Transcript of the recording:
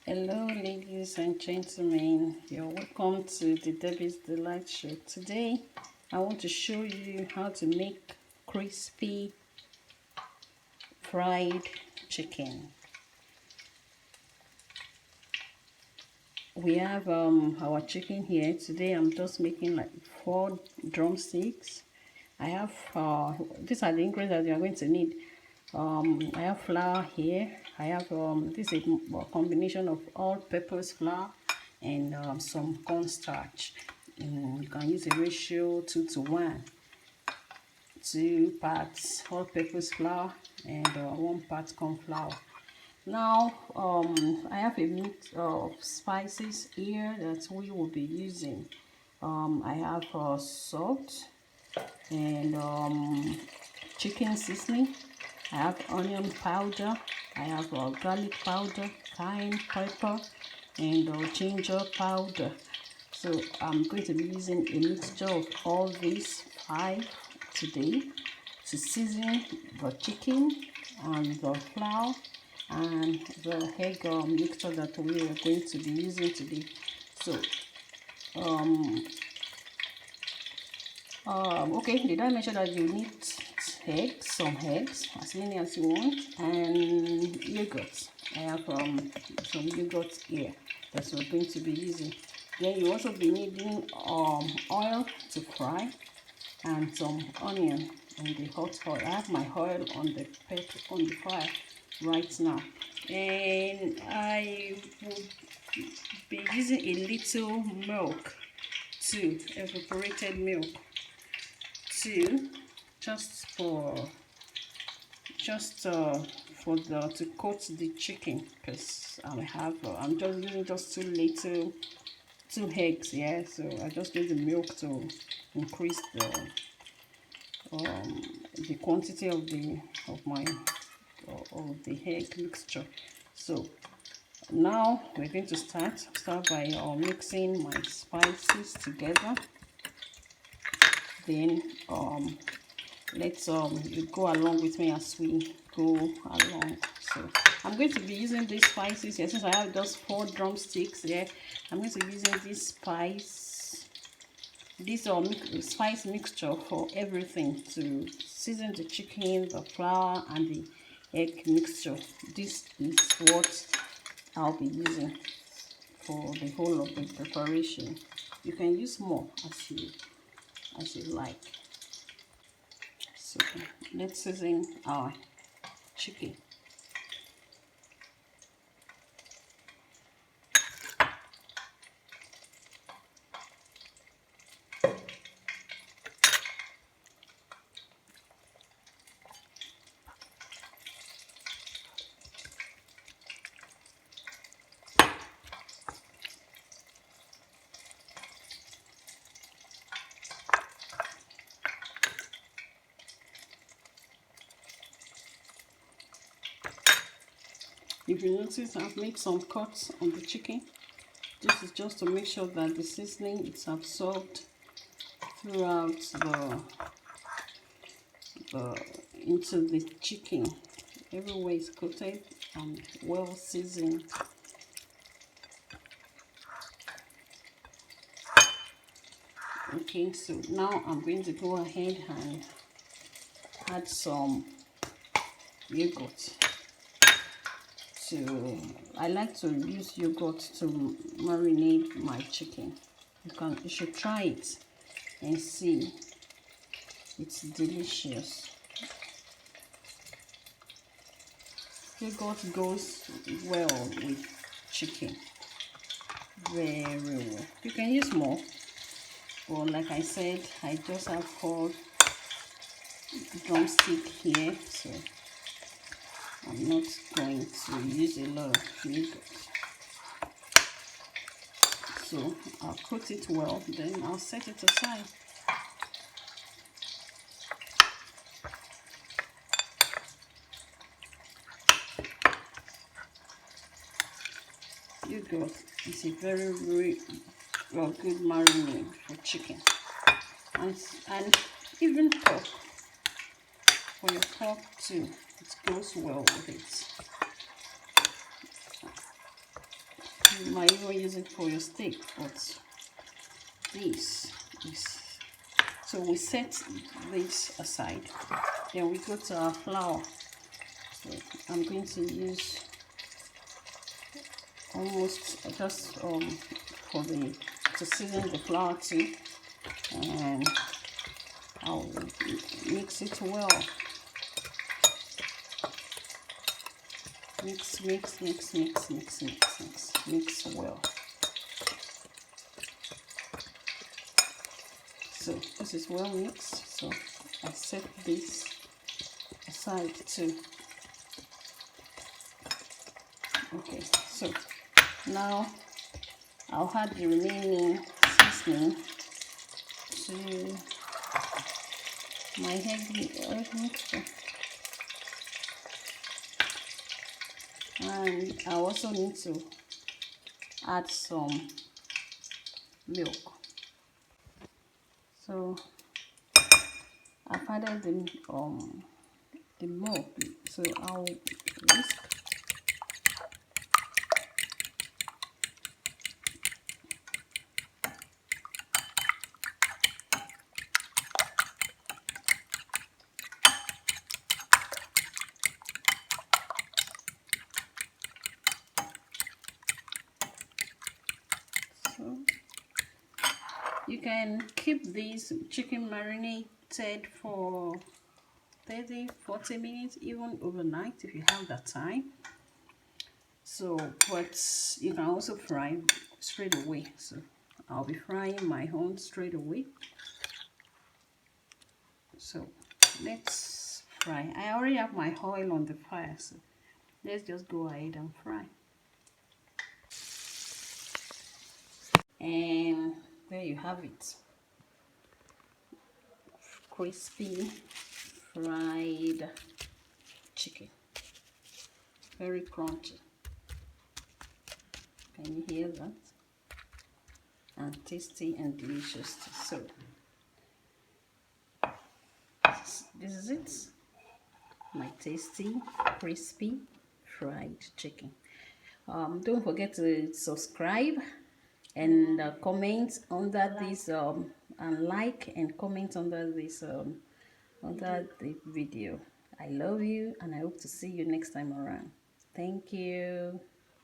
Hello, ladies and gentlemen. You're welcome to the Debbie's Delight Show. Today, I want to show you how to make crispy fried chicken. We have our chicken here. Today, I'm just making like 4 drumsticks. I have these are the ingredients you're going to need. I have flour here. I have this is a combination of all-purpose flour and some cornstarch. You can use a ratio 2:1. 2 parts all-purpose flour and 1 part corn flour. Now I have a mix of spices here that we will be using. I have salt and chicken seasoning. I have onion powder, I have garlic powder, cayenne pepper, and ginger powder. So I'm going to be using a mixture of all these 5 today to season the chicken and the flour and the egg mixture that we are going to be using today. So okay, did I mention that you need eggs, some eggs, as many as you want, and yogurt. I have some yogurt here that we're going to be using. Then you also be needing oil to fry and some onion and the hot oil. I have my oil on the fire right now, and I will be using a little milk too, evaporated milk too, just for to coat the chicken, because I'm just using just 2 eggs, yeah. So I just need the milk to increase the quantity of the egg mixture. So now we're going to start by mixing my spices together. Then let's you go along with me as we go along. So I'm going to be using these spices here. Since I have just 4 drumsticks here, I'm going to be using this spice mixture for everything, to season the chicken, the flour, and the egg mixture. This is what I'll be using for the whole of the preparation. You can use more as you like. So let's season our chicken. If you notice, I've made some cuts on the chicken. This is just to make sure that the seasoning is absorbed throughout into the chicken. Everywhere is coated and well seasoned. Okay, so now I'm going to go ahead and add some yogurt. I like to use yogurt to marinate my chicken. You should try it and see. It's delicious. Yogurt goes well with chicken, very well. You can use more, but like I said, I just have 4 drumstick here, so I'm not going to use a lot of yogurt. So I'll coat it well, then I'll set it aside. Yogurt is a very good marinade for chicken, and even pork. For your pork too, it goes well with it. You might even use it for your steak, but this is, so we set this aside. Then we go to our flour. So I'm going to use almost just for the to season the flour too, and I'll mix it well. Mix well. So this is well mixed, so I set this aside too. Okay, so now I'll add the remaining seasoning to my egg mixture, and I also need to add some milk. So I've added the milk, so I'll whisk. So you can keep this chicken marinated for 30-40 minutes, even overnight if you have that time. So, but you can also fry straight away. So I'll be frying my own straight away. So let's fry. I already have my oil on the fire, so let's just go ahead and fry. And there you have it, crispy fried chicken, very crunchy. Can you hear that? And tasty and delicious. So this is it, my tasty crispy fried chicken. Don't forget to subscribe and comment under this and like and comment under this under the video. I love you, and I hope to see you next time around. Thank you.